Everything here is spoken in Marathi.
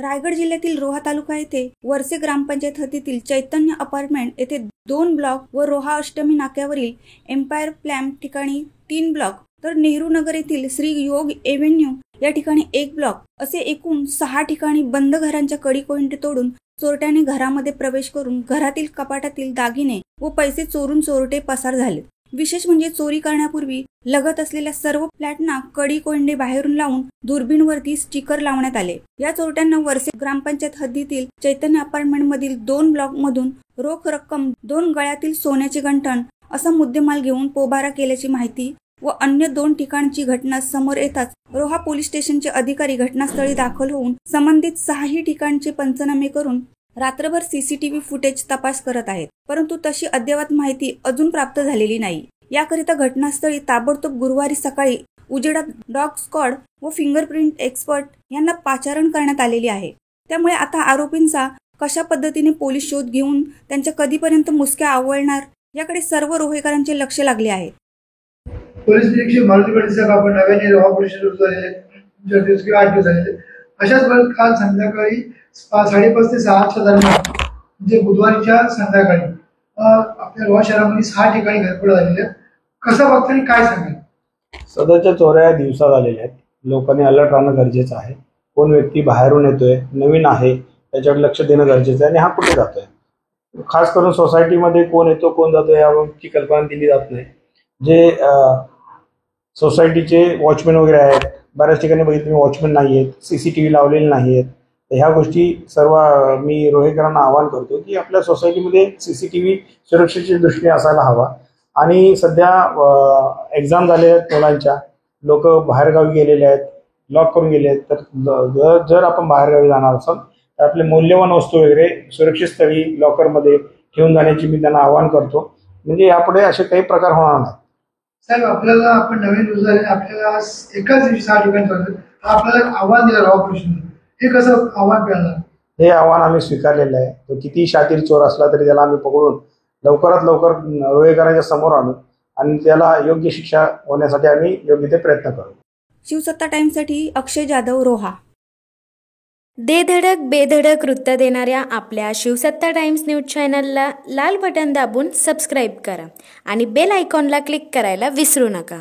रायगड जिल्ह्यातील रोहा तालुका येथे वरसे ग्रामपंचायत हद्दीतील चैतन्य अपार्टमेंट येथे 2 ब्लॉक व रोहा अष्टमी नाक्यावरील एम्पायर प्लॅम ठिकाणी 3 ब्लॉक तर नेहरू नगर येथील श्री योग एव्हेन्यू या ठिकाणी 1 ब्लॉक असे एकूण 6 ठिकाणी बंद घरांच्या कडी कोंडी तोडून चोरट्याने घरामध्ये प्रवेश करून घरातील कपाटातील दागिने व पैसे चोरून चोरटे पसार झाले। विशेष म्हणजे चोरी करण्यापूर्वी लगत असलेल्या सर्व फ्लॅटना कडी कोंडे बाहेरून लावून दुर्बीणवरती स्टिकर लावण्यात आले। या चोरट्यांना वरसे ग्रामपंचायत हद्दीतील चैतन्य अपार्टमेंट मधील 2 ब्लॉक मधून रोख रक्कम 2 गळ्यातील सोन्याचे गंठण असा मुद्देमाल घेऊन पोबारा केल्याची माहिती व अन्य 2 ठिकाणची घटना समोर येताच रोहा पोलीस स्टेशनचे अधिकारी घटनास्थळी दाखल होऊन संबंधित 6 ठिकाणचे पंचनामे करून रात्रभर सीसीटीव्ही फुटेज तपास करत आहेत, परंतु तशी अद्ययावत माहिती अजून प्राप्त झालेली नाही। याकरिता घटनास्थळी ताबडतोब गुरुवारी सकाळी उजेडात डॉग स्क्वॉड व फिंगरप्रिंट एक्सपर्ट यांना पाचारण करण्यात आलेली आहे। त्यामुळे आता आरोपींचा कशा पद्धतीने पोलीस शोध घेऊन त्यांच्या कधीपर्यंत मुसक्या आवळणार याकडे सर्व रोहेकरांचे लक्ष लागले आहे। पोलीस निरीक्षक मारुती पाटील साहेब आपण नव्याने रोहा पोलीस स्टेशन झालेले 8 दिवस झालेले। अशाच वेळेस काल संध्याकाळी 5:30 ते 6च्या दरम्यान जे बुधवारीच्या संध्याकाळी आपल्या रोहा शहरामध्ये 6 ठिकाणी घरफोड झालेले आहेत। कसं बघता आणि काय सांगाल? सध्याच्या चोऱ्या दिवसा झालेल्या आहेत। लोकांनी अलर्ट राहणं गरजेचं आहे। कोण व्यक्ती बाहेरून येतोय, नवीन आहे, त्याच्याकडे लक्ष देणं गरजेचं आहे आणि हा कुठे जातोय, खास करून सोसायटीमध्ये कोण येतो कोण जातो याबाबतची कल्पना दिली जात नाही। जे सोसायटीचे वॉचमॅन वगैरे आहेत, बऱ्याच ठिकाणी बघितलं वॉचमॅन नाही आहेत, सीसीटीव्ही लावलेले नाही आहेत। ह्या गोष्टी सर्व मी रोहेकरांना आवाहन करतो की आपल्या सोसायटीमध्ये सीसीटीव्ही सुरक्षेच्या दृष्टीने असायला हवा। आणि सध्या एक्झाम झाले आहेत मुलांच्या, लोक बाहेरगावी गेलेले आहेत, लॉक करून गेले आहेत, तर जर आपण बाहेरगावी जाणार असाल तर आपले मौल्यवान वस्तू वगैरे सुरक्षित स्थळी लॉकरमध्ये ठेवून जाण्याची मी त्यांना आवाहन करतो, म्हणजे यापुढे असे काही प्रकार होणार नाही। साहेब आपल्याला आपण नवीन रोजगार आपल्याला एकाच दिवशी 6 ठिकाणी चालतो, आपल्याला आव्हान दिलं रोहा पोलिसांनी, हे कसं आव्हान मिळालं? हे आव्हान आम्ही स्वीकारलेलं आहे। तो किती शातीर चोर असला तरी त्याला आम्ही पकडून लवकरात लवकर रोहेकरांच्या समोर आणू आणि त्याला योग्य शिक्षा होण्यासाठी आम्ही योग्य ते प्रयत्न करू। शिवसत्ता टाइम्ससाठी अक्षय जाधव, रोहा। दे धडक बेधडक वृत्त देणाऱ्या आपल्या शिवसत्ता टाइम्स न्यूज चॅनलला लाल बटन दाबून सबस्क्राईब करा आणि बेल आयकॉनला क्लिक करायला विसरू नका।